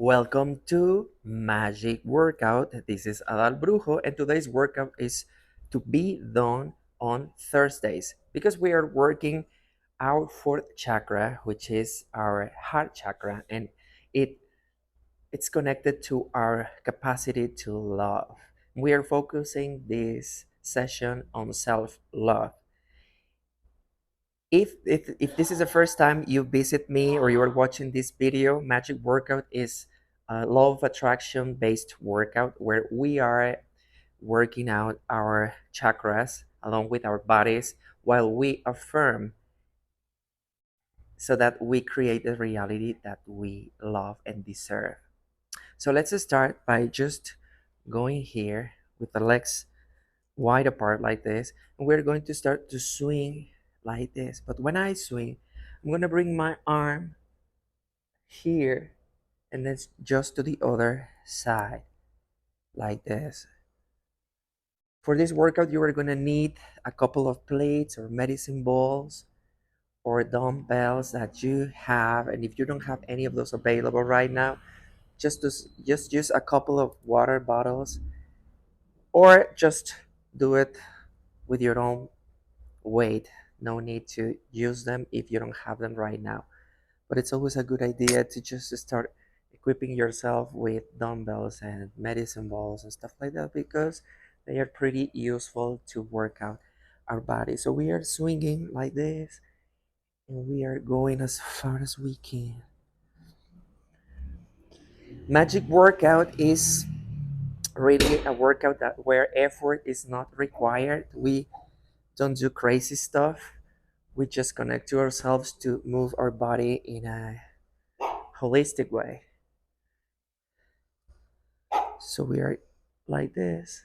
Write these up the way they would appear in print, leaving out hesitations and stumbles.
Welcome to Magic Workout. This is Adal Brujo, and today's workout is to be done on Thursdays because we are working our fourth chakra, which is our heart chakra, and it it's connected to our capacity to love. We are focusing this session on self-love. If this is the first time you visit me or you are watching this video, Magic Workout is a law of attraction based workout where we are working out our chakras along with our bodies while we affirm so that we create the reality that we love and deserve. So let's start by just going here with the legs wide apart like this, and we're going to start to swing like this. But when I swing, I'm going to bring my arm here and then just to the other side like this. For this workout, you are going to need a couple of plates or medicine balls or dumbbells that you have, and if you don't have any of those available right now, just use a couple of water bottles or just do it with your own weight. No need to use them if you don't have them right now. But it's always a good idea to just start equipping yourself with dumbbells and medicine balls and stuff like that because they are pretty useful to work out our body. So we are swinging like this and we are going as far as we can. Magic workout is really a workout that where effort is not required. We don't do crazy stuff. We just connect to ourselves to move our body in a holistic way. So we are like this.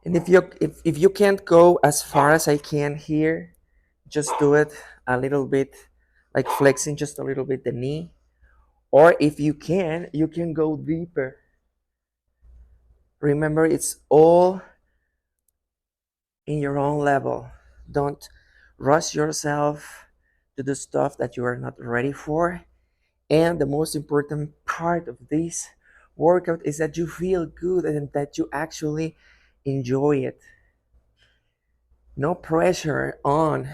And if you can't go as far as I can here, just do it a little bit, like flexing just a little bit the knee. Or if you can go deeper. Remember, it's all in your own level. Don't rush yourself to do stuff that you are not ready for. And the most important part of this workout is that you feel good and that you actually enjoy it. No pressure on,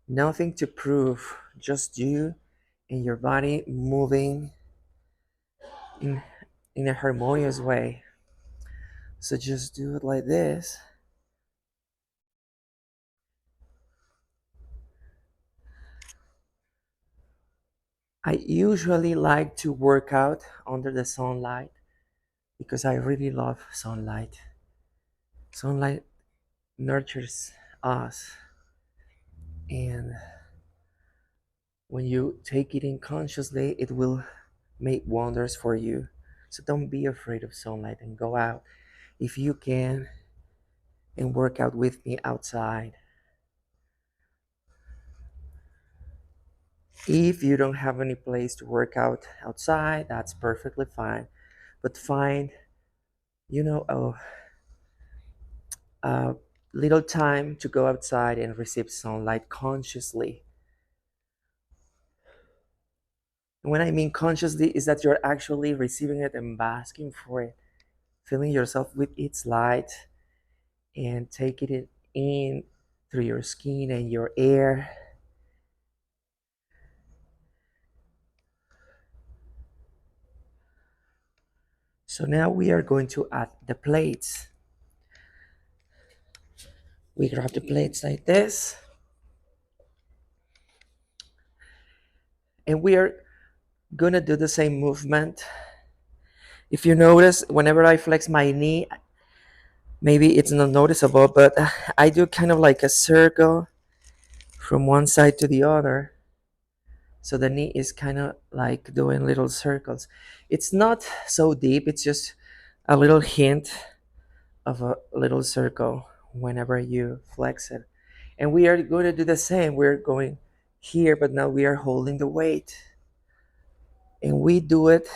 nothing to prove, just you and your body moving in, in a harmonious way. So just do it like this. I usually like to work out under the sunlight because I really love sunlight. Sunlight nurtures us, and when you take it in consciously, it will make wonders for you. So don't be afraid of sunlight and go out if you can and work out with me outside. If you don't have any place to work out outside, that's perfectly fine. But find, you know, a little time to go outside and receive sunlight consciously. And when I mean consciously, is that you're actually receiving it and basking for it, feeling yourself with its light and taking it in through your skin and your air. So now we are going to add the plates. We grab the plates like this, and we are gonna do the same movement. If you notice, whenever I flex my knee, maybe it's not noticeable, but I do kind of like a circle from one side to the other. So the knee is kind of like doing little circles. It's not so deep, it's just a little hint of a little circle whenever you flex it. And we are going to do the same. We're going here, but now we are holding the weight. And we do it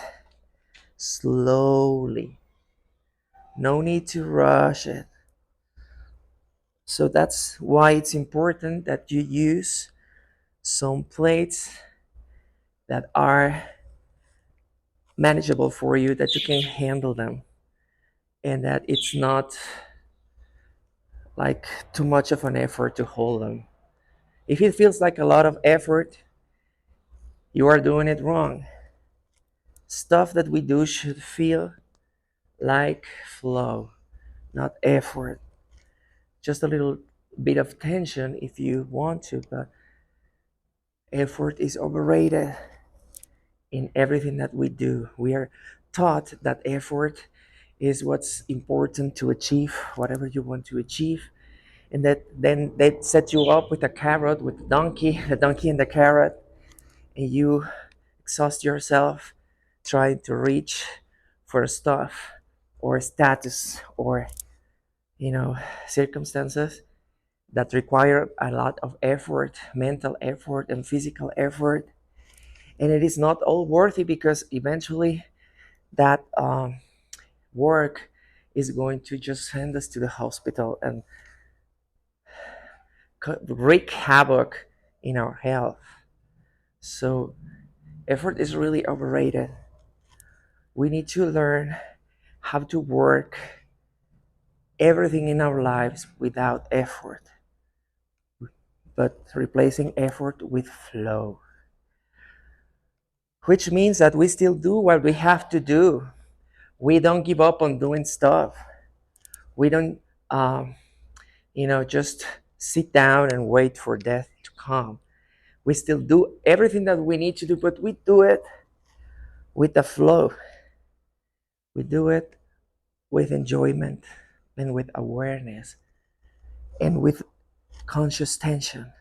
slowly. No need to rush it. So that's why it's important that you use some plates that are manageable for you, that you can handle them, and that it's not like too much of an effort to hold them. If it feels like a lot of effort, you are doing it wrong. Stuff that we do should feel like flow, not effort. Just a little bit of tension if you want to, but effort is overrated in everything that we do. We are taught that effort is what's important to achieve whatever you want to achieve, and that then they set you up with a carrot, with the donkey and the carrot, and you exhaust yourself trying to reach for stuff or status or, you know, circumstances that require a lot of effort, mental effort and physical effort. And it is not all worthy, because eventually that work is going to just send us to the hospital and wreak havoc in our health. So effort is really overrated. We need to learn how to work everything in our lives without effort, but replacing effort with flow, which means that we still do what we have to do. We don't give up on doing stuff. We don't, um, just sit down and wait for death to come. We still do everything that we need to do, but we do it with the flow. We do it with enjoyment and with awareness and with conscious tension.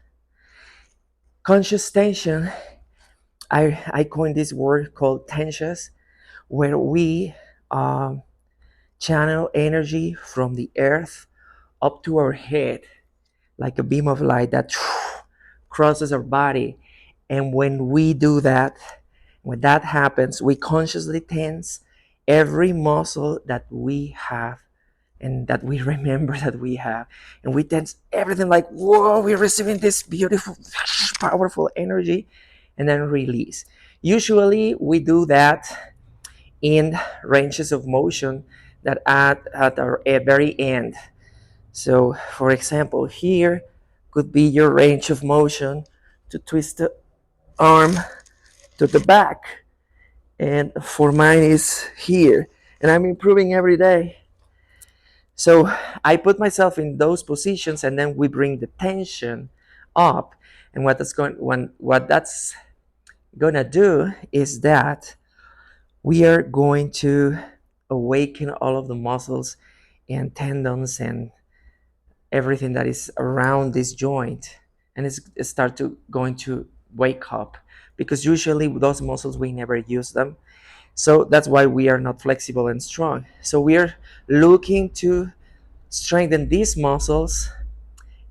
Conscious tension, I coined this word called tensions, where we um, channel energy from the earth up to our head, like a beam of light that crosses our body. And when we do that, when that happens, we consciously tense every muscle that we have and that we remember that we have. And we tense everything like, whoa, we're receiving this beautiful, powerful energy, and then release. Usually we do that in ranges of motion that at our very end. So, for example, here could be your range of motion to twist the arm to the back. And for mine is here. And I'm improving every day. So I put myself in those positions, and then we bring the tension up. And what that's gonna do is that we are going to awaken all of the muscles and tendons and everything that is around this joint, and it start to going to wake up, because usually those muscles we never use them. So that's why we are not flexible and strong. So we are looking to strengthen these muscles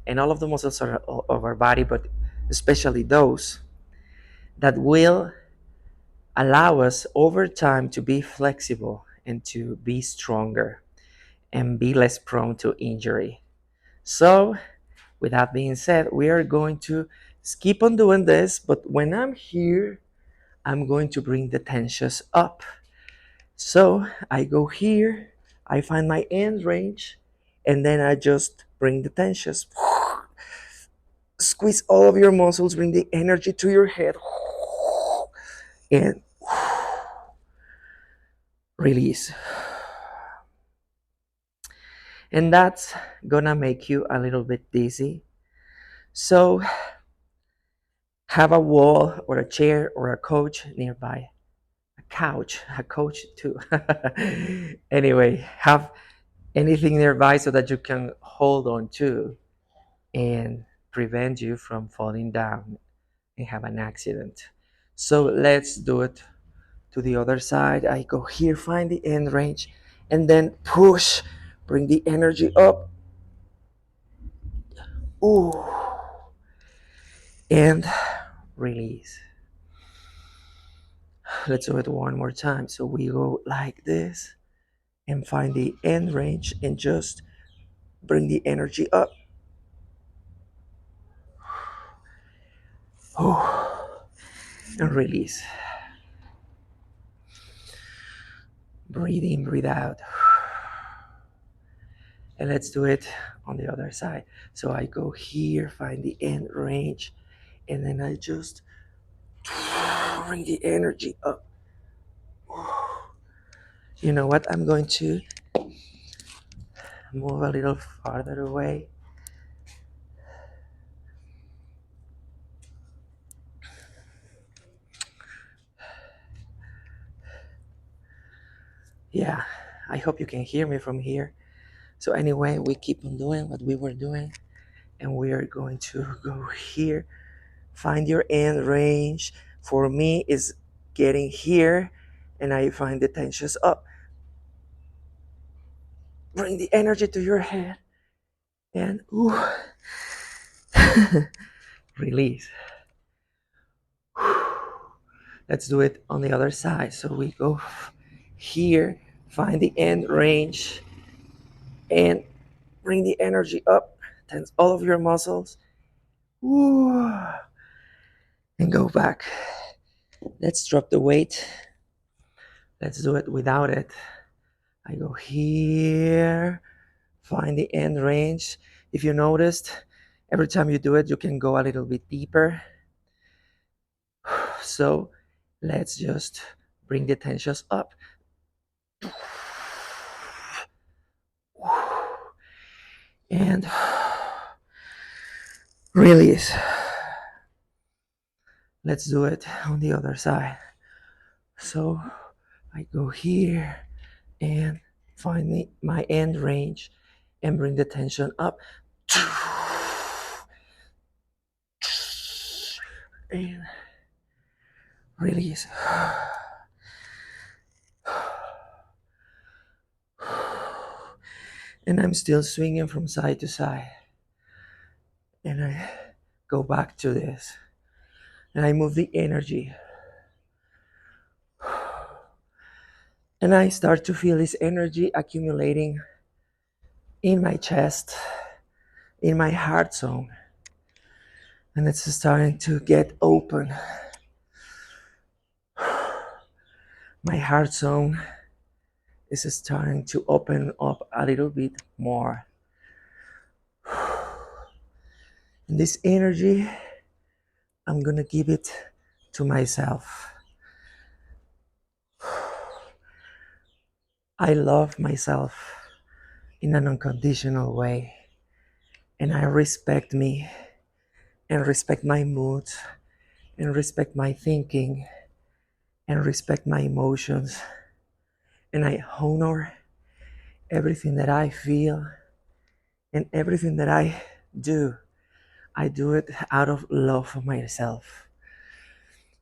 and all of the muscles of our body, but especially those that will allow us over time to be flexible and to be stronger and be less prone to injury. So, with that being said, we are going to keep on doing this, but when I'm here, I'm going to bring the tensions up. So, I go here, I find my end range, and then I just bring the tensions. Squeeze all of your muscles, bring the energy to your head, and release. And that's gonna make you a little bit dizzy. So have a wall or a chair or a couch nearby. A couch too. Anyway, have anything nearby so that you can hold on to and prevent you from falling down and have an accident. So let's do it to the other side. I go here, find the end range, and then push, bring the energy up. Ooh, and release. Let's do it one more time. So we go like this and find the end range and just bring the energy up. Oh, and release. Breathe in, breathe out. And let's do it on the other side. So I go here, find the end range, and then I just bring the energy up. You know what? I'm going to move a little farther away. Yeah, I hope you can hear me from here. So anyway, we keep on doing what we were doing, and we are going to go here. Find your end range. For me, is getting here, and I find the tensions up. Bring the energy to your head, and ooh, release. Let's do it on the other side. So we go here, find the end range, and bring the energy up. Tense all of your muscles. Ooh, and go back. Let's drop the weight. Let's do it without it. I go here, find the end range. If you noticed, every time you do it, you can go a little bit deeper. So let's just bring the tensions up. And release. Let's do it on the other side. So I go here and find my end range and bring the tension up. And release. And I'm still swinging from side to side. And I go back to this. And I move the energy. And I start to feel this energy accumulating in my chest, in my heart zone. And it's starting to get open. My heart zone is starting to open up a little bit more. And this energy, I'm gonna give it to myself. I love myself in an unconditional way. And I respect me and respect my mood and respect my thinking and respect my emotions. And I honor everything that I feel and everything that I do. I do it out of love for myself.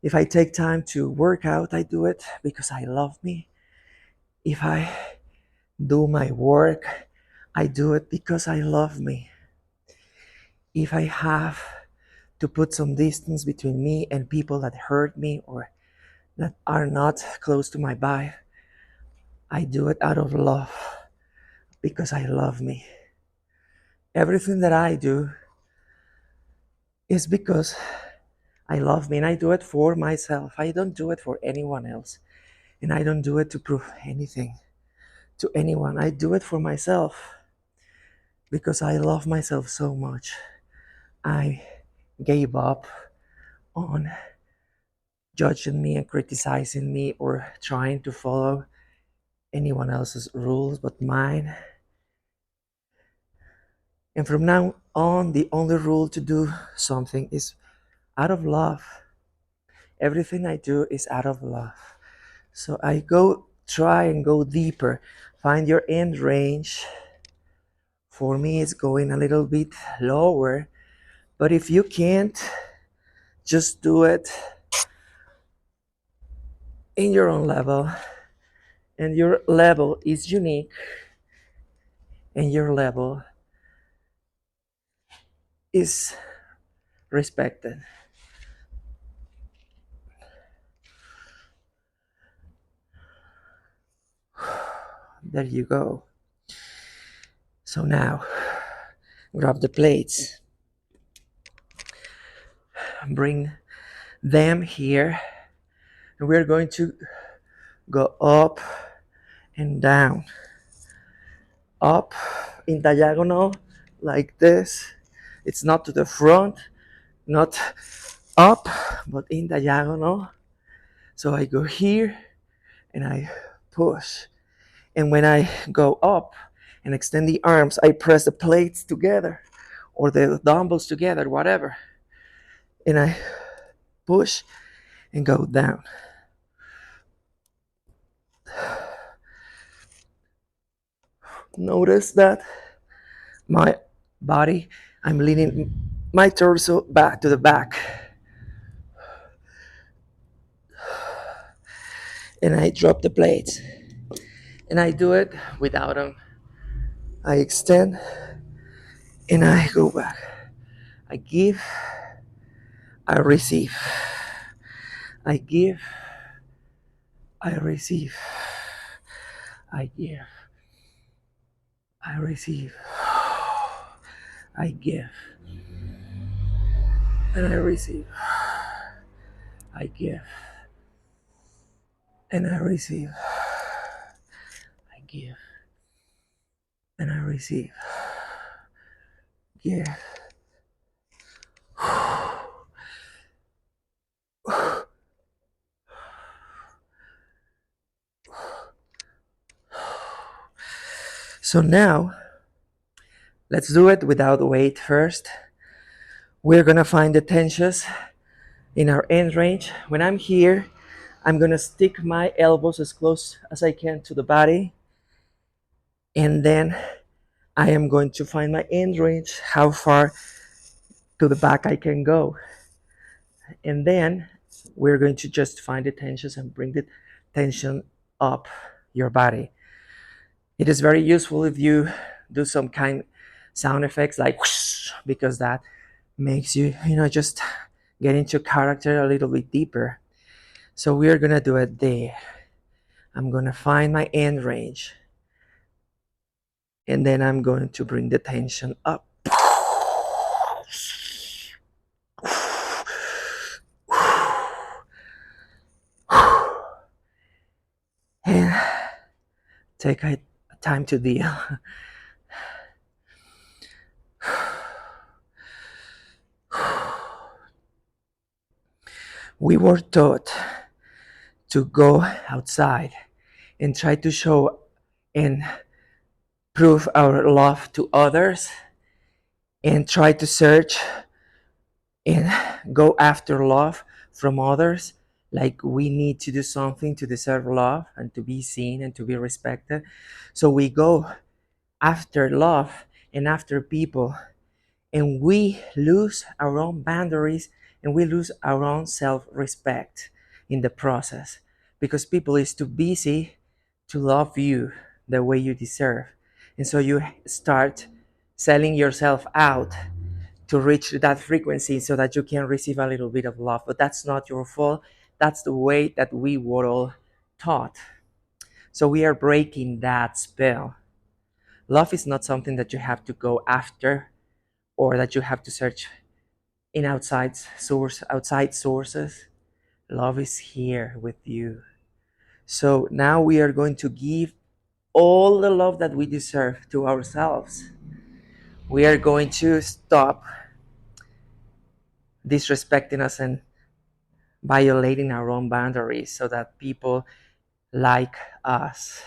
If I take time to work out, I do it because I love me. If I do my work, I do it because I love me. If I have to put some distance between me and people that hurt me or that are not close to my vibe, I do it out of love because I love me. Everything that I do is because I love me and I do it for myself. I don't do it for anyone else. And I don't do it to prove anything to anyone. I do it for myself because I love myself so much. I gave up on judging me and criticizing me or trying to follow anyone else's rules but mine. And from now on, the only rule to do something is out of love. Everything I do is out of love. So I try and go deeper. Find your end range. For me, it's going a little bit lower. But if you can't, just do it in your own level. And your level is unique. And your level is respected. There you go. So now, grab the plates. Bring them here, and we're going to go up and down, up in diagonal like this. It's not to the front, not up, but in diagonal. So I go here and I push. And when I go up and extend the arms, I press the plates together or the dumbbells together, whatever. And I push and go down. Notice that my body, I'm leaning my torso back to the back. And I drop the plates. And I do it without them. I extend and I go back. I give, I receive. I give, I receive. I give, I receive. I give and I receive. I give and I receive. I give and I receive. Give. So now, let's do it without weight first. We're gonna find the tensions in our end range. When I'm here, I'm gonna stick my elbows as close as I can to the body. And then I am going to find my end range, how far to the back I can go. And then we're going to just find the tensions and bring the tension up your body. It is very useful if you do some kind sound effects like whoosh, because that makes you, just get into character a little bit deeper. So we're gonna do it there. I'm gonna find my end range. And then I'm going to bring the tension up. And take a time to deal. We were taught to go outside and try to show and prove our love to others and try to search and go after love from others, like we need to do something to deserve love and to be seen and to be respected. So we go after love and after people, and we lose our own boundaries and we lose our own self-respect in the process, because people is too busy to love you the way you deserve. And so you start selling yourself out to reach that frequency so that you can receive a little bit of love. But that's not your fault. That's the way that we were all taught. So we are breaking that spell. Love is not something that you have to go after or that you have to search in outside sources. Love is here with you. So now we are going to give all the love that we deserve to ourselves. We are going to stop disrespecting us and violating our own boundaries so that people like us.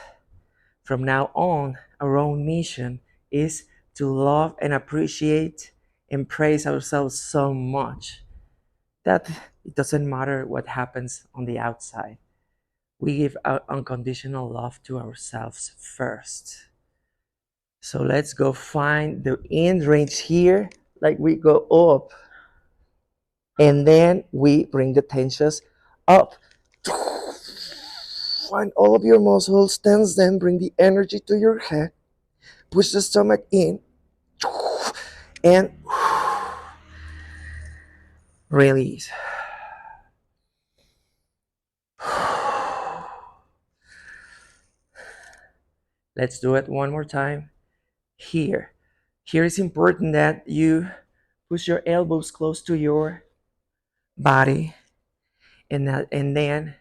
From now on, our own mission is to love and appreciate and praise ourselves so much that it doesn't matter what happens on the outside. We give unconditional love to ourselves first. So let's go find the end range here, like we go up. And then we bring the tensions up. Find all of your muscles, tense them, bring the energy to your head, push the stomach in, and release. Let's do it one more time. Here. Here is important that you push your elbows close to your body and then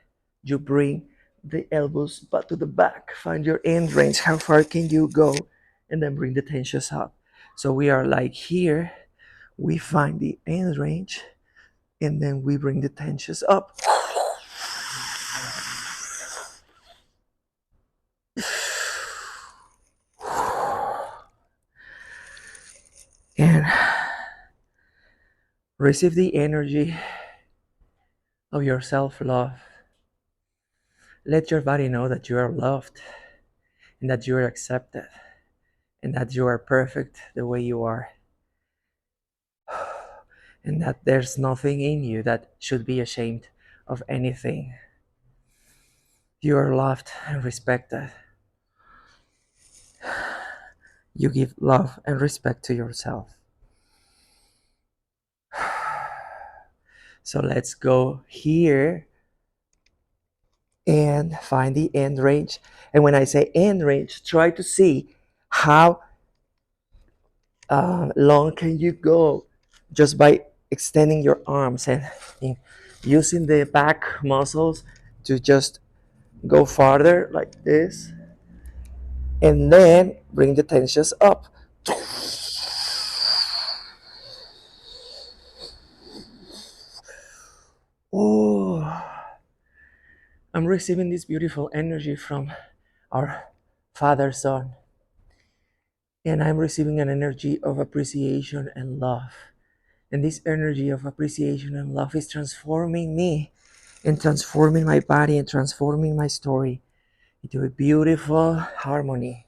you bring the elbows back to the back. Find your end range. How far can you go? And then bring the tensions up. So we are like here. We find the end range, and then we bring the tensions up. And receive the energy of your self love. Let your body know that you are loved and that you are accepted and that you are perfect the way you are, and that there's nothing in you that should be ashamed of anything. You are loved and respected. You give love and respect to yourself. So let's go here and find the end range. And when I say end range, try to see how long can you go just by extending your arms and using the back muscles to just go farther like this, and then bring the tensions up. Oh, I'm receiving this beautiful energy from our Father Son, and I'm receiving an energy of appreciation and love. And this energy of appreciation and love is transforming me and transforming my body and transforming my story into a beautiful harmony.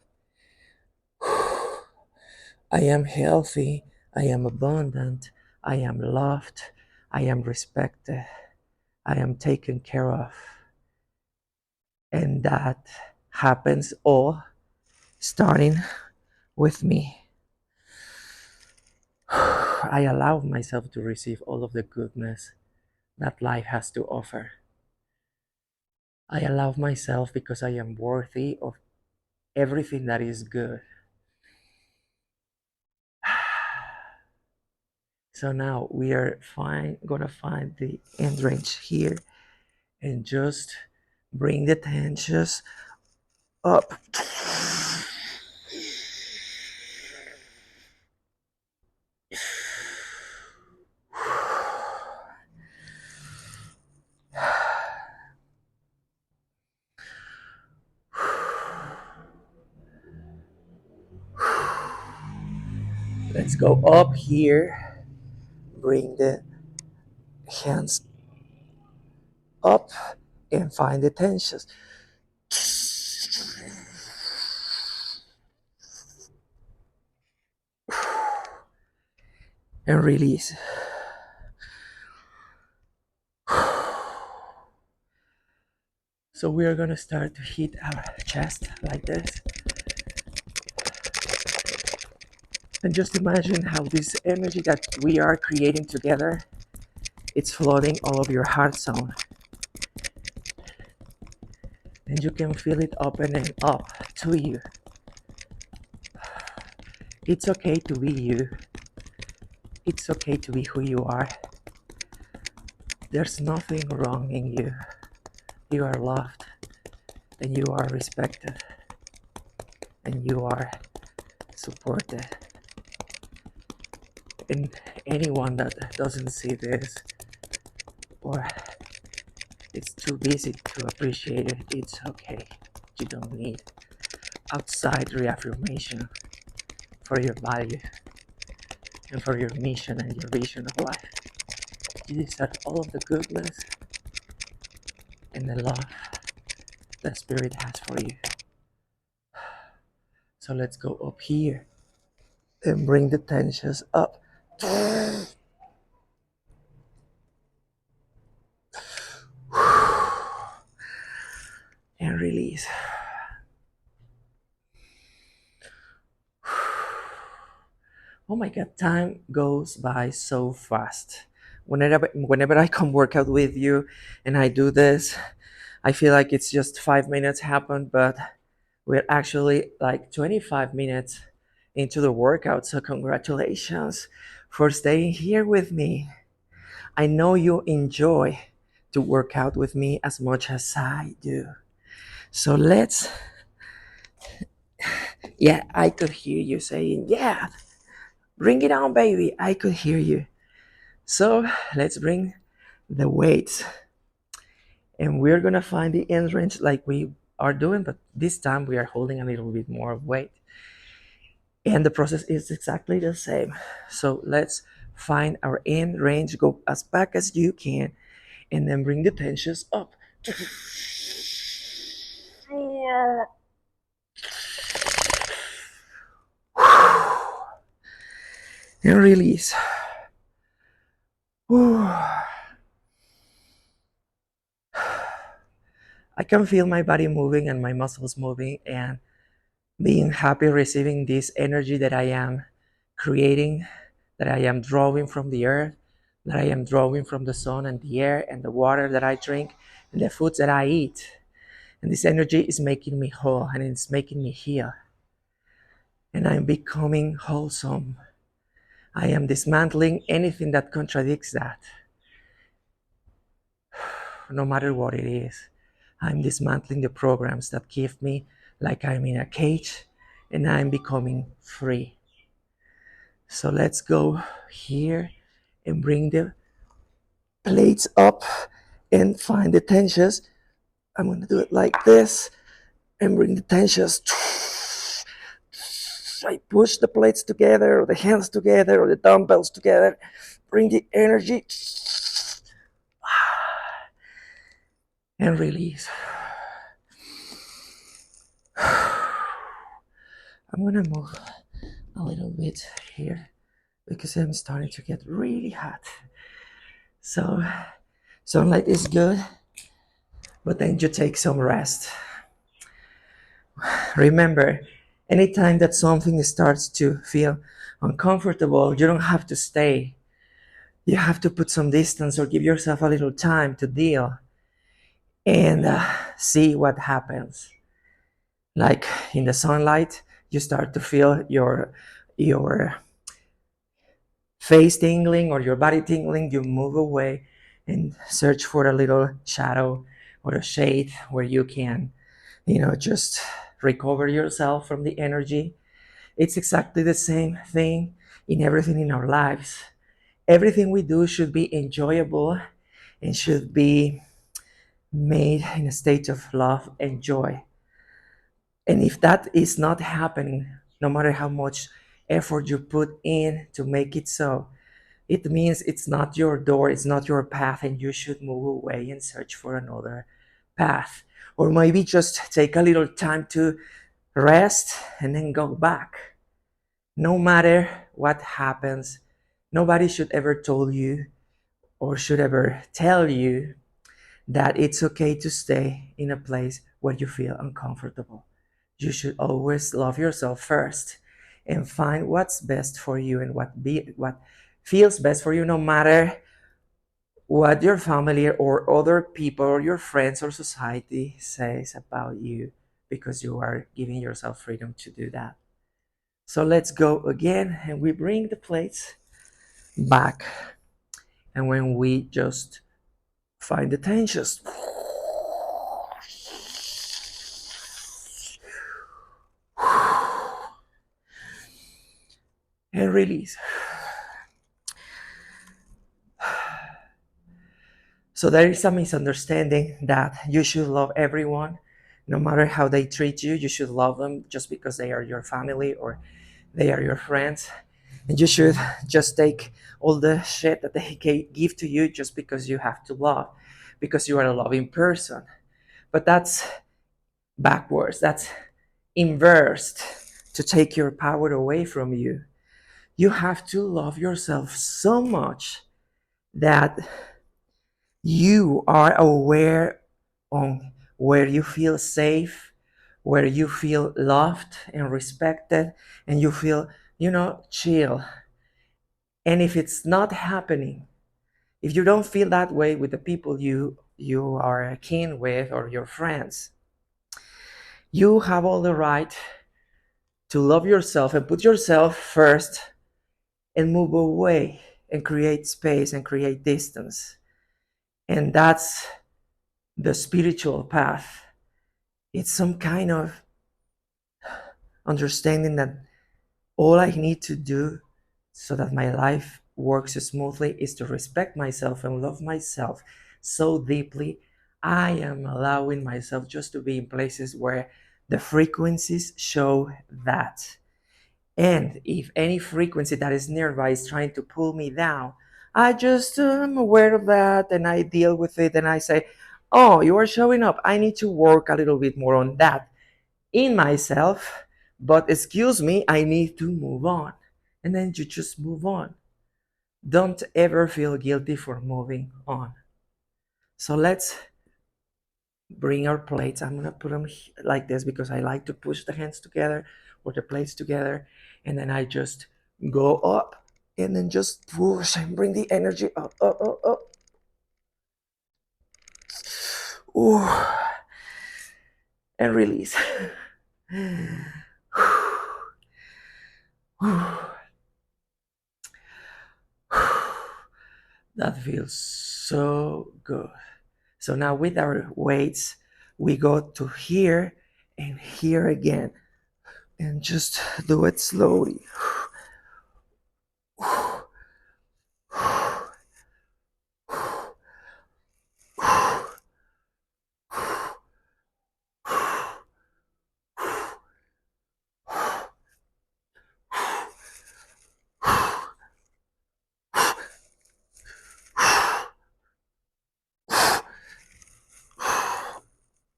I am healthy. I am abundant. I am loved. I am respected. I am taken care of. And that happens all starting with me. I allow myself to receive all of the goodness that life has to offer. I allow myself because I am worthy of everything that is good. So now we are gonna find the end range here and just bring the tensions up. Let's go up here. Bring the hands up and find the tensions. And release. So we are gonna start to hit our chest like this. And just imagine how this energy that we are creating together, it's flooding all of your heart zone. And you can feel it opening up to you. It's okay to be you. It's okay to be who you are. There's nothing wrong in you. You are loved and you are respected and you are supported. And anyone that doesn't see this or is too busy to appreciate it, it's okay. You don't need outside reaffirmation for your value and for your mission and your vision of life. You deserve all of the goodness and the love that Spirit has for you. So let's go up here and bring the tensions up. And release. Oh my God, time goes by so fast. Whenever I come work out with you and I do this, I feel like it's just 5 minutes happened, but we're actually like 25 minutes into the workout. So congratulations for staying here with me. I know you enjoy to work out with me as much as I do. So let's, yeah, I could hear you saying, yeah, bring it on, baby. I could hear you. So let's bring the weights, and we're gonna find the end range like we are doing, but this time we are holding a little bit more of weight. And the process is exactly the same. So let's find our end range, go as back as you can, and then bring the tensions up. And release. I can feel my body moving and my muscles moving and being happy receiving this energy that I am creating, that I am drawing from the earth, that I am drawing from the sun and the air and the water that I drink and the foods that I eat. And this energy is making me whole and it's making me heal. And I'm becoming wholesome. I am dismantling anything that contradicts that, no matter what it is. I'm dismantling the programs that keep me like I'm in a cage and I'm becoming free. So let's go here and bring the plates up and find the tensions. I'm going to do it like this and bring the tensions. I push the plates together, or the hands together, or the dumbbells together. Bring the energy and release. I'm going to move a little bit here because I'm starting to get really hot. So sunlight is good, but then you take some rest. Remember, anytime that something starts to feel uncomfortable, you don't have to stay. You have to put some distance or give yourself a little time to deal and see what happens. Like in the sunlight, you start to feel your face tingling or your body tingling. You move away and search for a little shadow or a shade where you can, just recover yourself from the energy. It's exactly the same thing in everything in our lives. Everything we do should be enjoyable and should be made in a state of love and joy. And if that is not happening, no matter how much effort you put in to make it so, it means it's not your door, it's not your path, and you should move away and search for another path. Or maybe just take a little time to rest and then go back. No matter what happens, nobody should ever tell you or should ever tell you that it's okay to stay in a place where you feel uncomfortable. You should always love yourself first and find what's best for you and what feels best for you, no matter what your family or other people or your friends or society says about you, because you are giving yourself freedom to do that. So let's go again, and we bring the plates back, and when we just find the tensions and release. So there is a misunderstanding that you should love everyone, no matter how they treat you. You should love them just because they are your family or they are your friends. And you should just take all the shit that they give to you just because you have to love, because you are a loving person. But that's backwards. That's inversed to take your power away from you. You have to love yourself so much that you are aware on where you feel safe, where you feel loved and respected, and you feel, chill. And if it's not happening, if you don't feel that way with the people you are keen with or your friends, you have all the right to love yourself and put yourself first and move away and create space and create distance. And that's the spiritual path. It's some kind of understanding that all I need to do so that my life works smoothly is to respect myself and love myself so deeply. I am allowing myself just to be in places where the frequencies show that. And if any frequency that is nearby is trying to pull me down, I just am aware of that and I deal with it and I say, oh, you are showing up. I need to work a little bit more on that in myself, but excuse me, I need to move on. And then you just move on. Don't ever feel guilty for moving on. So let's bring our plates. I'm gonna put them like this because I like to push the hands together or the plates together, and then I just go up and then just push and bring the energy up, up, up, up. Ooh, and release. That feels so good. So now with our weights, we go to here and here again and just do it slowly.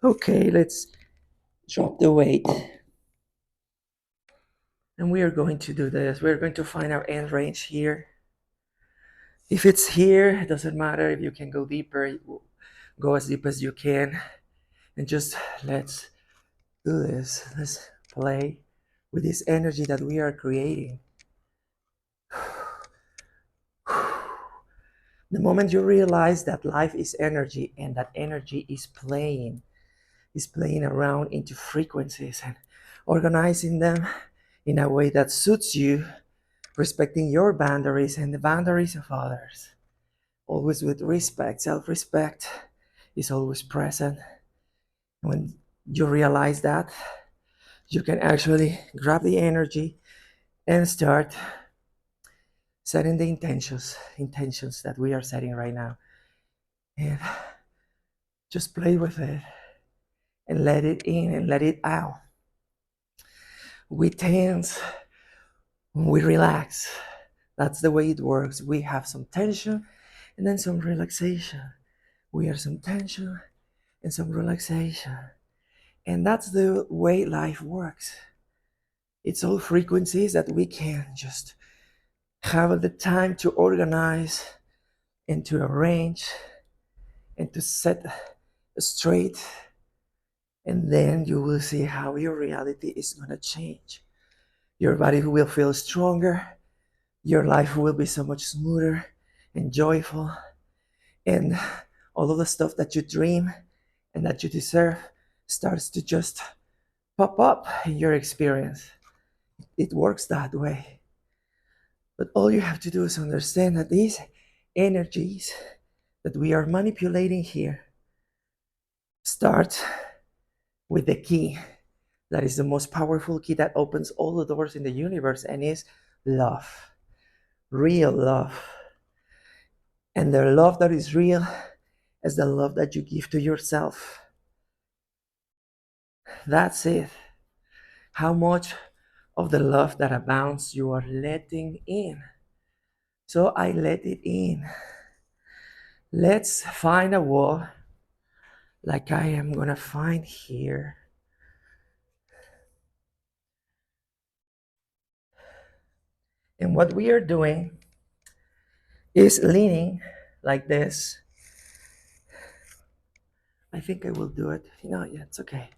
Okay, let's drop the weight. And we are going to do this. We're going to find our end range here. If it's here, it doesn't matter. If you can go deeper, go as deep as you can. And just let's do this. Let's play with this energy that we are creating. The moment you realize that life is energy and that energy is playing around into frequencies and organizing them in a way that suits you, respecting your boundaries and the boundaries of others. Always with respect. Self-respect is always present. When you realize that, you can actually grab the energy and start setting the intentions that we are setting right now. And just play with it and let it in and let it out. We tense, we relax. That's the way it works. We have some tension and then some relaxation. We have some tension and some relaxation. And that's the way life works. It's all frequencies that we can just have the time to organize and to arrange and to set straight. And then you will see how your reality is going to change. Your body will feel stronger. Your life will be so much smoother and joyful. And all of the stuff that you dream and that you deserve starts to just pop up in your experience. It works that way. But all you have to do is understand that these energies that we are manipulating here start with the key that is the most powerful key that opens all the doors in the universe and is love. Real love. And the love that is real is the love that you give to yourself. That's it. How much of the love that abounds you are letting in. So I let it in. Let's find a wall like I am gonna find here. And what we are doing is leaning like this. I think I will do it. No, yeah, it's okay.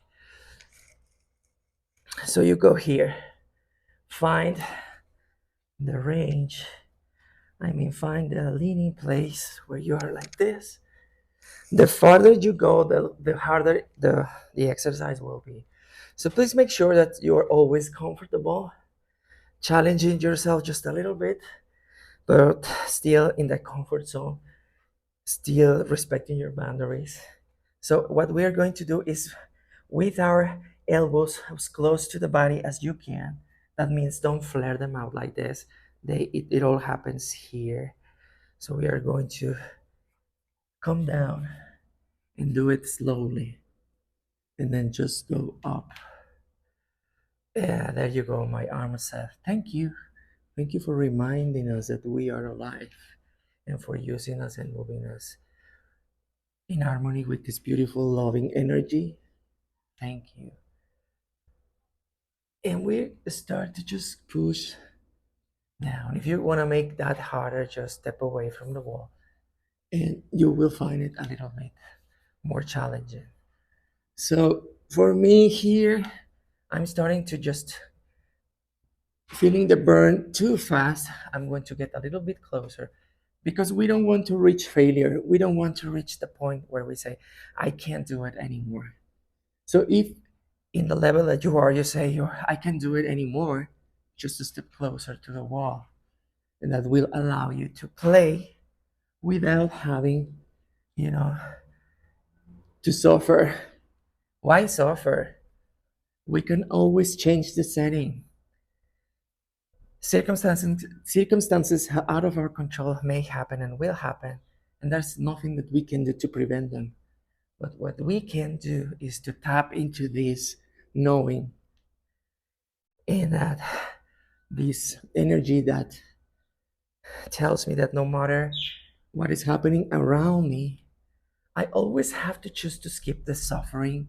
So you go here, find the range. Find the leaning place where you are like this. The farther you go, the harder the exercise will be. So please make sure that you are always comfortable, challenging yourself just a little bit, but still in the comfort zone. still respecting your boundaries. So what we are going to do is with our elbows as close to the body as you can. That means don't flare them out like this. It all happens here. So we are going to come down and do it slowly. And then just go up. Yeah, there you go. My arm said, thank you. Thank you for reminding us that we are alive and for using us and moving us in harmony with this beautiful, loving energy. Thank you. And we start to just push down. If you want to make that harder, just step away from the wall and you will find it a little bit more challenging. So for me here, I'm starting to just feeling the burn too fast. I'm going to get a little bit closer because we don't want to reach failure. We don't want to reach the point where we say, I can't do it anymore. So if in the level that you are, you say, I can't do it anymore, just a step closer to the wall. And that will allow you to play without having, you know, to suffer. Why suffer? We can always change the setting. Circumstances out of our control may happen and will happen, and there's nothing that we can do to prevent them. But what we can do is to tap into this knowing and that this energy that tells me that no matter what is happening around me, I always have to choose to skip the suffering.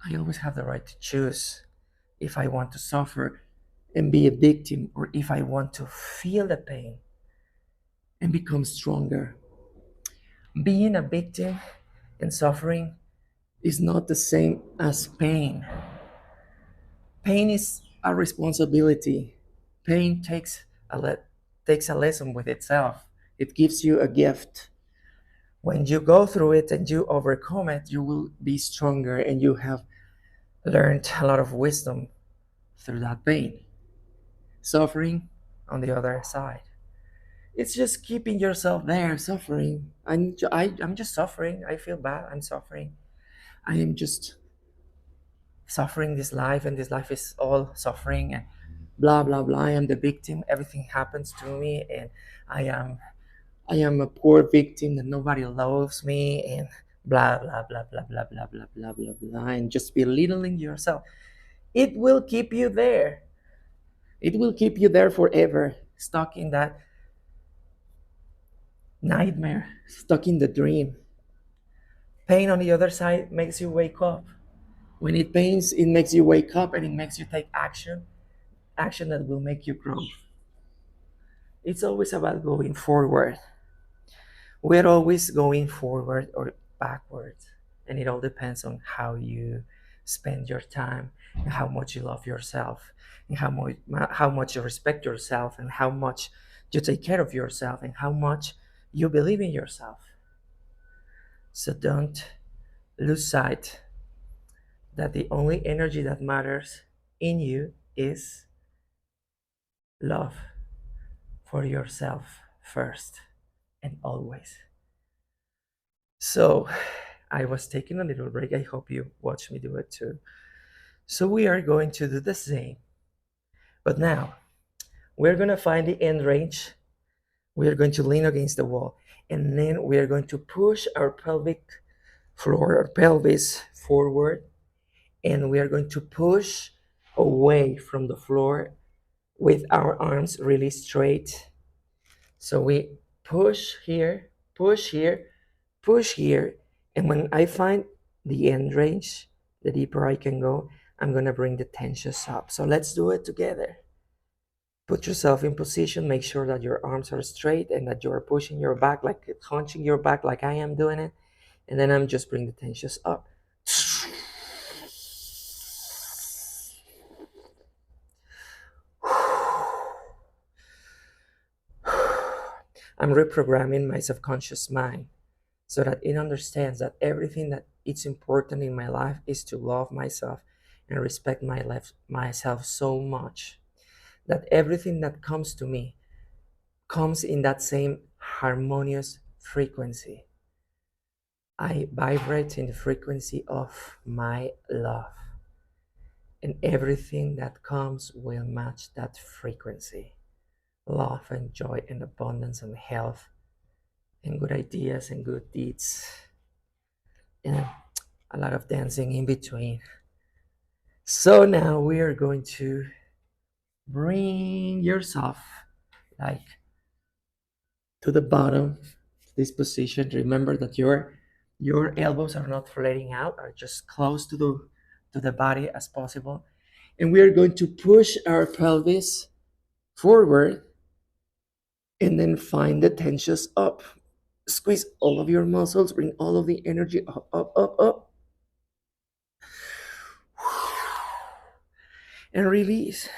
I always have the right to choose if I want to suffer and be a victim or if I want to feel the pain and become stronger. Being a victim and suffering is not the same as pain. Pain is a responsibility. Pain takes a lesson with itself. It gives you a gift. When you go through it and you overcome it, you will be stronger and you have learned a lot of wisdom through that pain. Suffering, on the other side, it's just keeping yourself there suffering. I'm just suffering. I feel bad. I'm suffering. I am just suffering this life, and this life is all suffering and blah blah blah. I am the victim. Everything happens to me, and I am I am a poor victim that nobody loves me, and blah blah blah blah blah blah blah blah blah blah, and just belittling yourself. It will keep you there. It will keep you there forever, stuck in that nightmare, stuck in the dream. Pain on the other side makes you wake up. When it pains, it makes you wake up and it makes you take action, action that will make you grow. It's always about going forward. We're always going forward or backwards, and it all depends on how you spend your time and how much you love yourself and how much you respect yourself and how much you take care of yourself and how much you believe in yourself. So don't lose sight that the only energy that matters in you is love for yourself first and always. So I was taking a little break. I hope you watch me do it too. So we are going to do the same. But now we're going to find the end range. We are going to lean against the wall. And then we are going to push our pelvic floor, our pelvis forward. And we are going to push away from the floor with our arms really straight. So we push here, push here, push here. And when I find the end range, the deeper I can go, I'm going to bring the tensions up. So let's do it together. Put yourself in position. Make sure that your arms are straight and that you're pushing your back, like hunching your back, like I am doing it. And then I'm just bring the tensions up. I'm reprogramming my subconscious mind so that it understands that everything that it's important in my life is to love myself and respect myself so much that everything that comes to me comes in that same harmonious frequency. I vibrate in the frequency of my love, and everything that comes will match that frequency. Love and joy and abundance and health and good ideas and good deeds and a lot of dancing in between. So now we are going to bring yourself like to the bottom, this position. Remember that your elbows are not flaring out, are just close to the body as possible. And we are going to push our pelvis forward and then find the tensions up. Squeeze all of your muscles, bring all of the energy up, up, up, up. And release.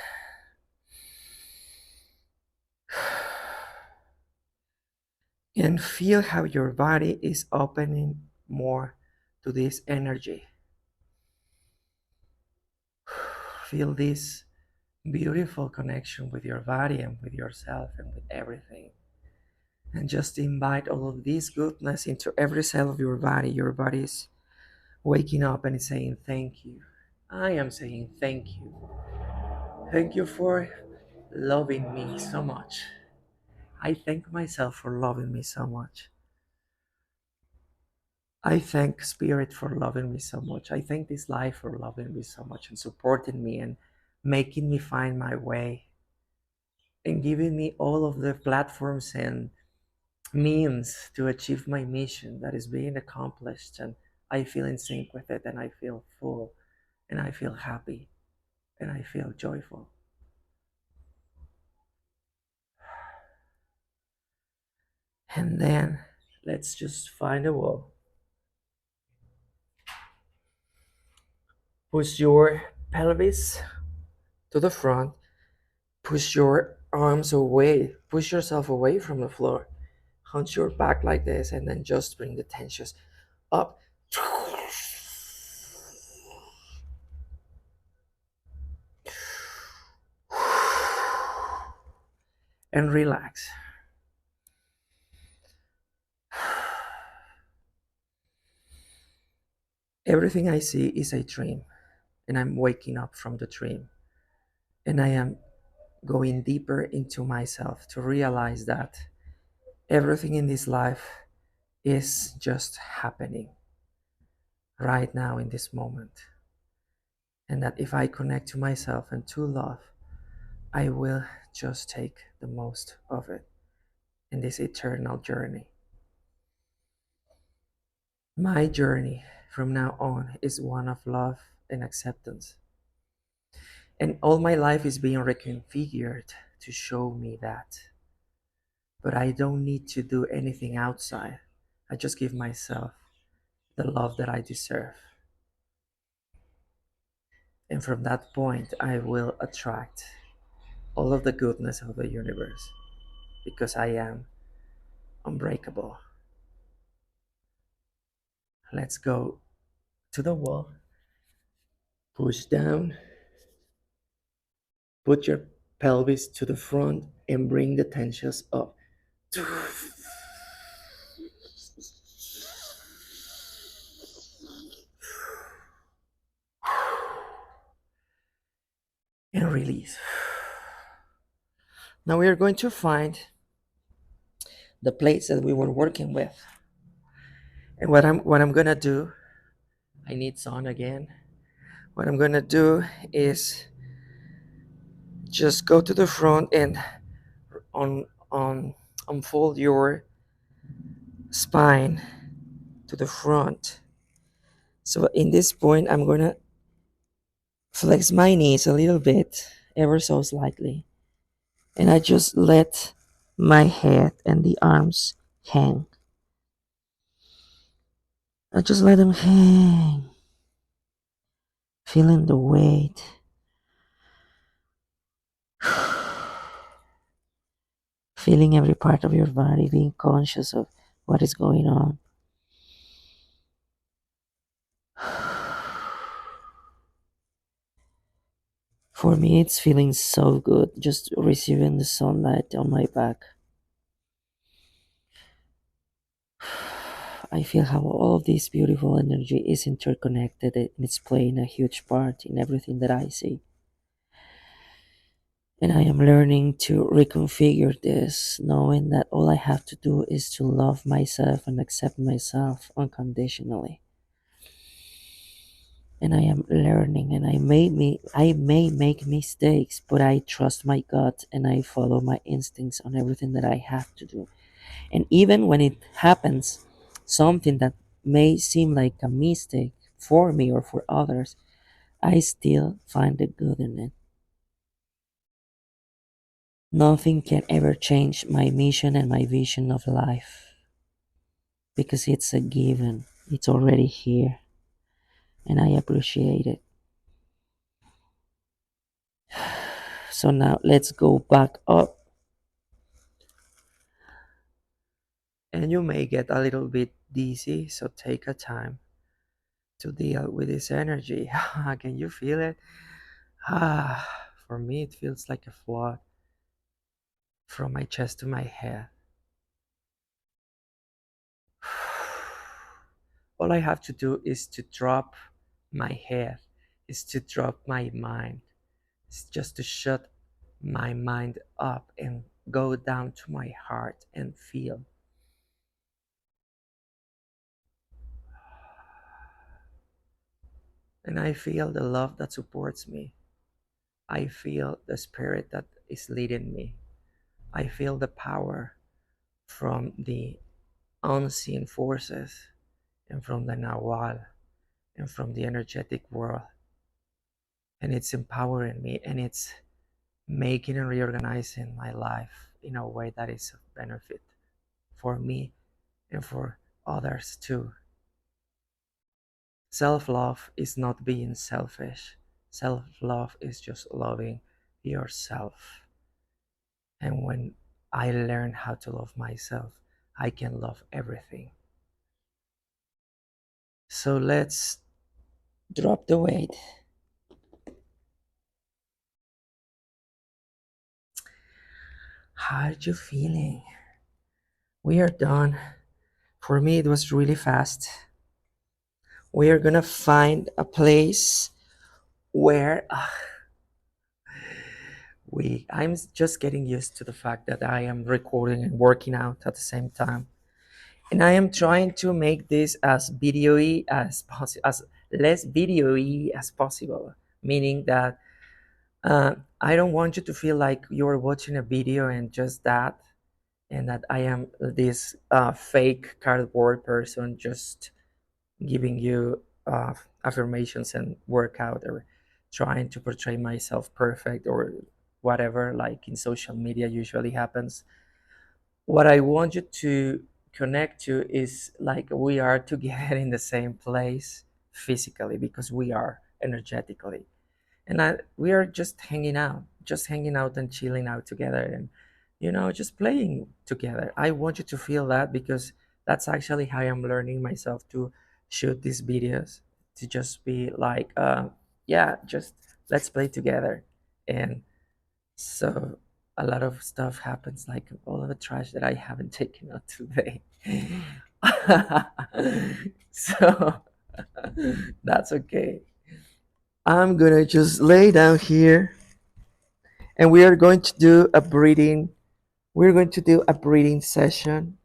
And feel how your body is opening more to this energy. Feel this beautiful connection with your body and with yourself and with everything. And just invite all of this goodness into every cell of your body. Your body is waking up and it's saying thank you. I am saying thank you. Thank you for loving me so much. I thank myself for loving me so much. I thank Spirit for loving me so much. I thank this life for loving me so much and supporting me and making me find my way and giving me all of the platforms and means to achieve my mission that is being accomplished. And I feel in sync with it and I feel full and I feel happy and I feel joyful. And then let's just find a wall. Push your pelvis to the front. Push your arms away. Push yourself away from the floor. Hunch your back like this and then just bring the tensions up. And relax. Everything I see is a dream, and I'm waking up from the dream. And I am going deeper into myself to realize that everything in this life is just happening right now in this moment. And that if I connect to myself and to love, I will just take the most of it in this eternal journey. My journey from now on is one of love and acceptance. And all my life is being reconfigured to show me that. But I don't need to do anything outside. I just give myself the love that I deserve. And from that point, I will attract all of the goodness of the universe because I am unbreakable. Let's go to the wall, push down, put your pelvis to the front, and bring the tensions up. And release. Now we are going to find the plates that we were working with. And what I'm gonna do, I need sun again. What I'm gonna do is just go to the front and on unfold your spine to the front. So in this point, I'm gonna flex my knees a little bit, ever so slightly, and I just let my head and the arms hang. I just let them hang, feeling the weight. Feeling every part of your body, being conscious of what is going on. For me, it's feeling so good just receiving the sunlight on my back. I feel how all of this beautiful energy is interconnected and it's playing a huge part in everything that I see. And I am learning to reconfigure this, knowing that all I have to do is to love myself and accept myself unconditionally. And I am learning, and I may make mistakes, but I trust my gut and I follow my instincts on everything that I have to do. And even when it happens, something that may seem like a mistake for me or for others, I still find the good in it. Nothing can ever change my mission and my vision of life because it's a given. It's already here and I appreciate it. So now let's go back up. And you may get a little bit dizzy, so take a time to deal with this energy. Can you feel it? For me, it feels like a flood from my chest to my head. All I have to do is to drop my head, is to drop my mind. It's just to shut my mind up and go down to my heart and feel. And I feel the love that supports me. I feel the spirit that is leading me. I feel the power from the unseen forces and from the Nawal and from the energetic world. And it's empowering me and it's making and reorganizing my life in a way that is of benefit for me and for others too. Self love is not being selfish, self love is just loving yourself. And when I learn how to love myself, I can love everything. So let's drop the weight. How are you feeling? We are done. For me, it was really fast. We are gonna find a place where I'm just getting used to the fact that I am recording and working out at the same time. And I am trying to make this as video-y as possible, as less video-y as possible, meaning that I don't want you to feel like you're watching a video and just that, and that I am this fake cardboard person just giving you affirmations and workout or trying to portray myself perfect or whatever, like in social media usually happens. What I want you to connect to is like we are together in the same place physically because we are energetically and we are just hanging out and chilling out together and just playing together. I want you to feel that because that's actually how I'm learning myself to shoot these videos, to just be like yeah, just let's play together. And so a lot of stuff happens, like all of the trash that I haven't taken out today. So that's okay. I'm gonna just lay down here and we are going to do a breathing. We're going to do a breathing session.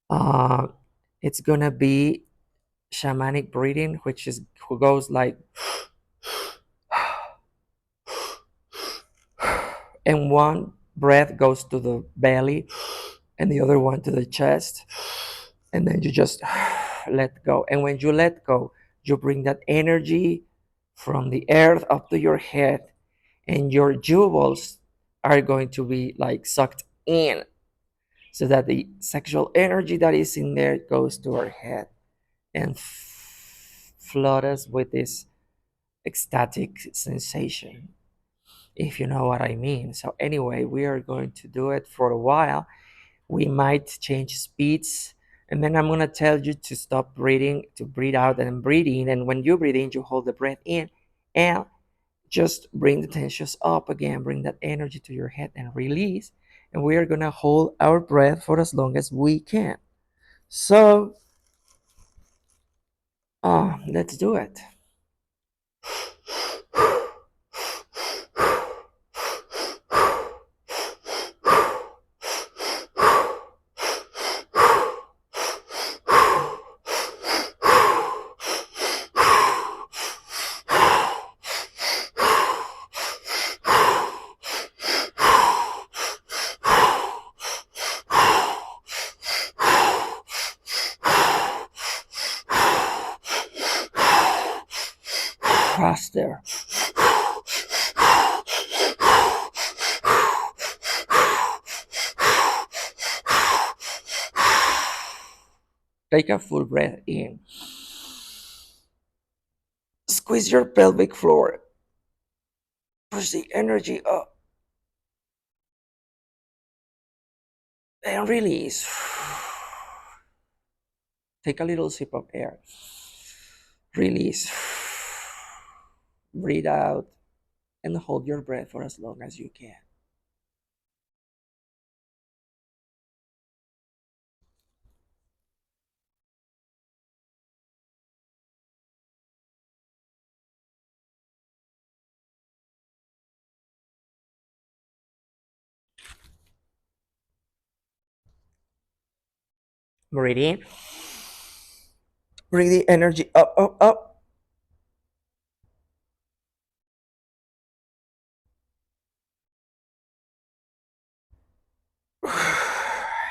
Uh, it's gonna be shamanic breathing, which is who goes like, and one breath goes to the belly, and the other one to the chest, and then you just let go. And when you let go, you bring that energy from the earth up to your head, and your jewels are going to be like sucked in so that the sexual energy that is in there goes to our head and flood us with this ecstatic sensation, if you know what I mean. So anyway, we are going to do it for a while. We might change speeds, and then I'm going to tell you to stop breathing, to breathe out and breathe in. And when you breathe in, you hold the breath in and just bring the tensions up again, bring that energy to your head and release. And we are going to hold our breath for as long as we can. So Oh, let's do it. Faster. Take a full breath in. Squeeze your pelvic floor. Push the energy up and release. Take a little sip of air. Release. Breathe out and hold your breath for as long as you can. Breathe in. Bring the energy up, up, up.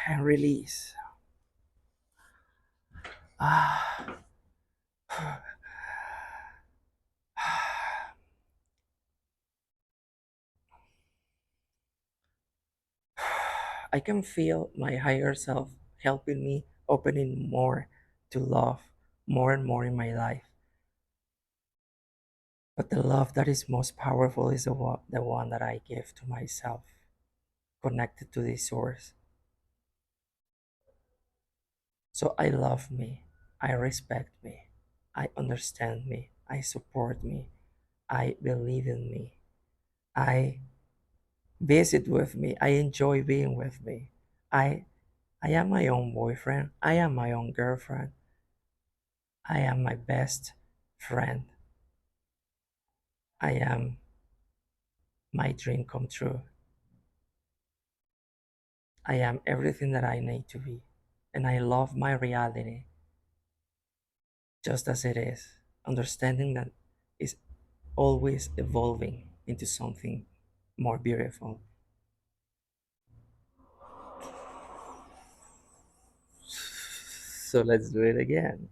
And release. Ah. I can feel my higher self helping me opening more to love more and more in my life. But the love that is most powerful is the one that I give to myself, connected to the source. So I love me, I respect me, I understand me, I support me, I believe in me, I visit with me, I enjoy being with me. I I am my own boyfriend, I am my own girlfriend, I am my best friend. I am my dream come true. I am everything that I need to be. And I love my reality just as it is, understanding that it's always evolving into something more beautiful. So let's do it again.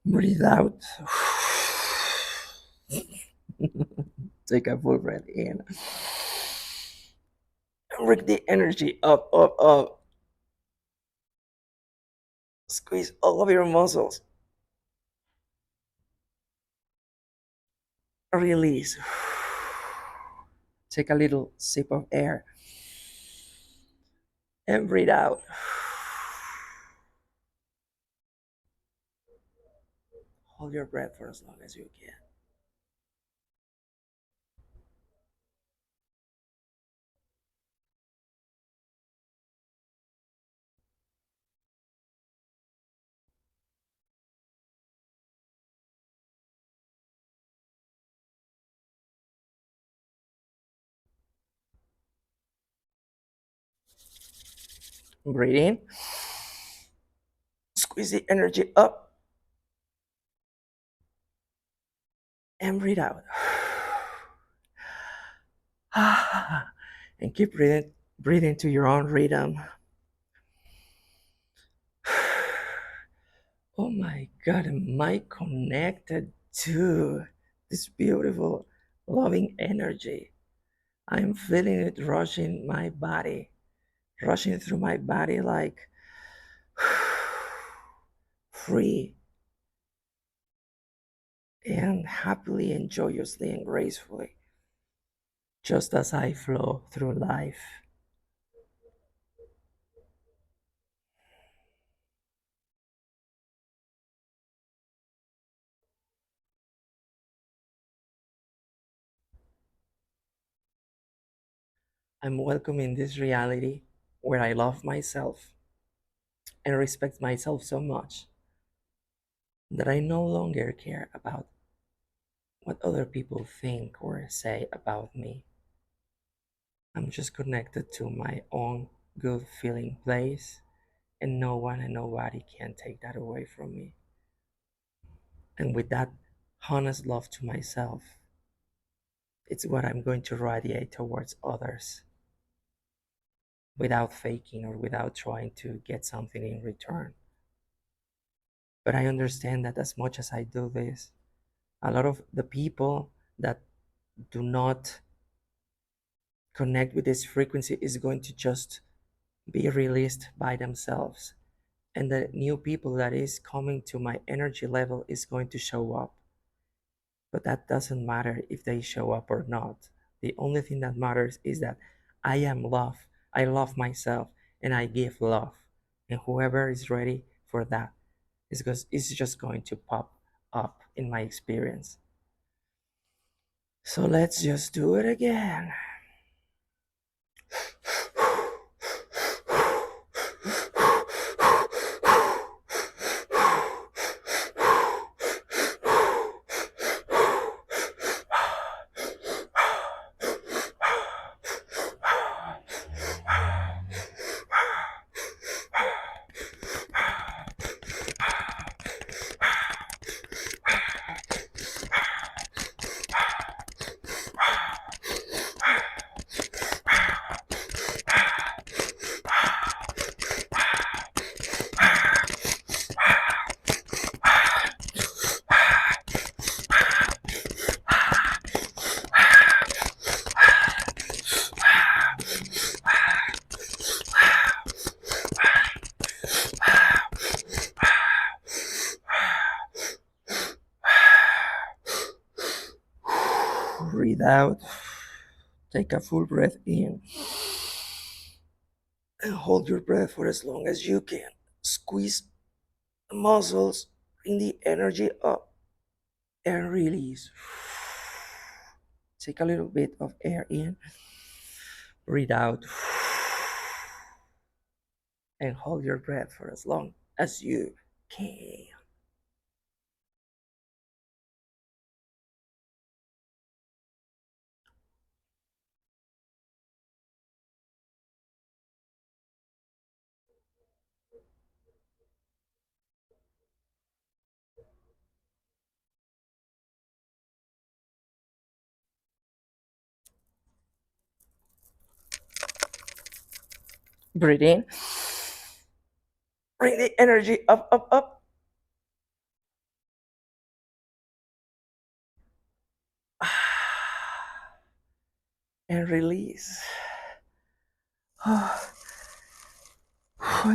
Breathe out. Take a full breath in. And bring the energy up, up, up. Squeeze all of your muscles. Release. Take a little sip of air and breathe out. Hold your breath for as long as you can. Breathe in. Squeeze the energy up and breathe out. And keep breathing to your own rhythm. Oh my God, am I connected to this beautiful, loving energy? I'm feeling it rushing my body, rushing through my body like free and happily and joyously and gracefully, just as I flow through life. I'm welcoming this reality where I love myself and respect myself so much that I no longer care about what other people think or say about me. I'm just connected to my own good feeling place, and no one and nobody can take that away from me. And with that honest love to myself, it's what I'm going to radiate towards others without faking or without trying to get something in return. But I understand that as much as I do this, a lot of the people that do not connect with this frequency is going to just be released by themselves, and the new people that is coming to my energy level is going to show up. But that doesn't matter if they show up or not. The only thing that matters is that I am love. I love myself and I give love, and whoever is ready for that is just going to pop up in my experience. So let's just do it again. Breathe out. Take a full breath in and hold your breath for as long as you can. Squeeze the muscles, bring the energy up and release. Take a little bit of air in, breathe out, and hold your breath for as long as you can. Breathe in, bring the energy up, up, up, and release.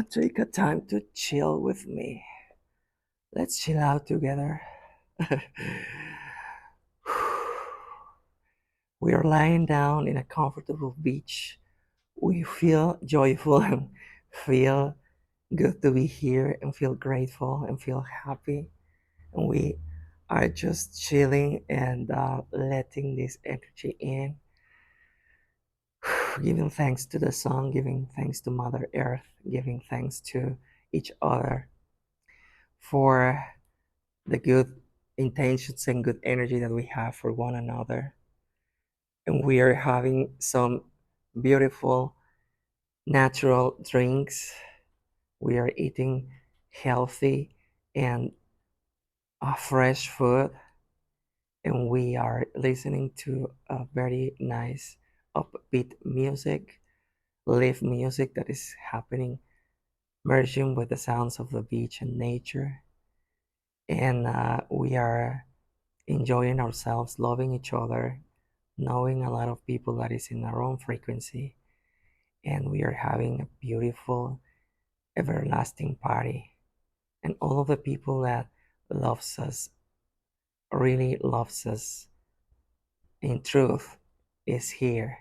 Take a time to chill with me. Let's chill out together. We are lying down in a comfortable beach. We feel joyful and feel good to be here and feel grateful and feel happy. And we are just chilling and letting this energy in, giving thanks to the sun, giving thanks to Mother Earth, giving thanks to each other for the good intentions and good energy that we have for one another. And we are having some beautiful natural drinks. We are eating healthy and fresh food, and we are listening to a very nice upbeat music, live music that is happening, merging with the sounds of the beach and nature. And we are enjoying ourselves, loving each other, knowing a lot of people that is in our own frequency, and we are having a beautiful, everlasting party. And all of the people that loves us, really loves us in truth, is here,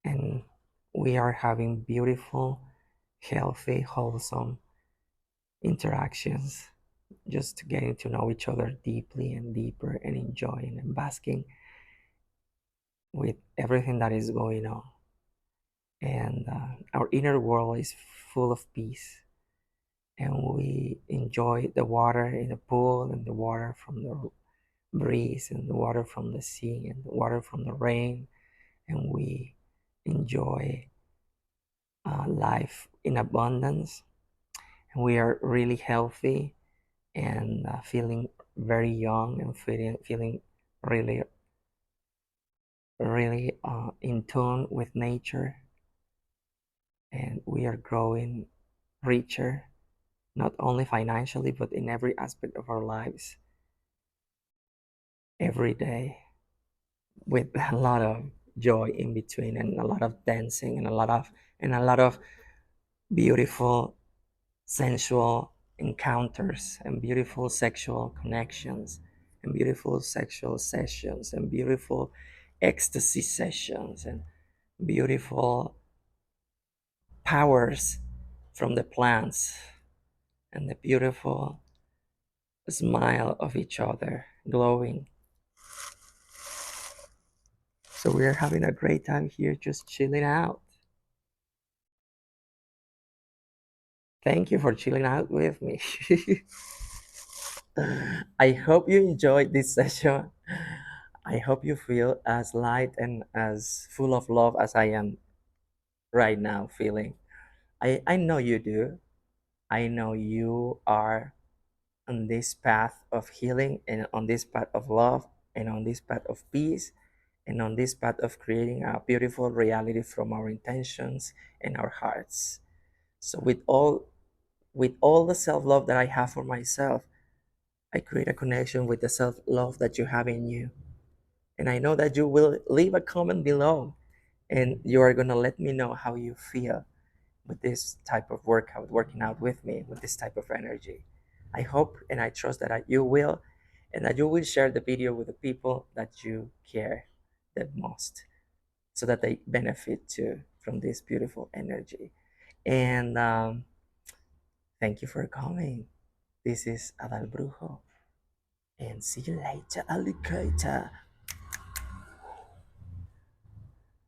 and we are having beautiful, healthy, wholesome interactions, just getting to know each other deeply and deeper and enjoying and basking with everything that is going on. And our inner world is full of peace. And we enjoy the water in the pool and the water from the breeze and the water from the sea and the water from the rain. And we enjoy life in abundance. And we are really healthy and feeling very young and feeling really, really in tune with nature. And we are growing richer, not only financially, but in every aspect of our lives every day, with a lot of joy in between and a lot of dancing and a lot of beautiful sensual encounters and beautiful sexual connections and beautiful sexual sessions and beautiful ecstasy sessions and beautiful powers from the plants and the beautiful smile of each other glowing. So we are having a great time here just chilling out. Thank you for chilling out with me. I hope you enjoyed this session. I hope you feel as light and as full of love as I am right now feeling. I know you do. I know you are on this path of healing and on this path of love and on this path of peace and on this path of creating a beautiful reality from our intentions and our hearts. So with all the self-love that I have for myself, I create a connection with the self-love that you have in you. And I know that you will leave a comment below and you are going to let me know how you feel with this type of workout, working out with me, with this type of energy. I hope and I trust that you will, and that you will share the video with the people that you care the most so that they benefit too from this beautiful energy. And thank you for coming. This is Adal Brujo, and see you later, alligator.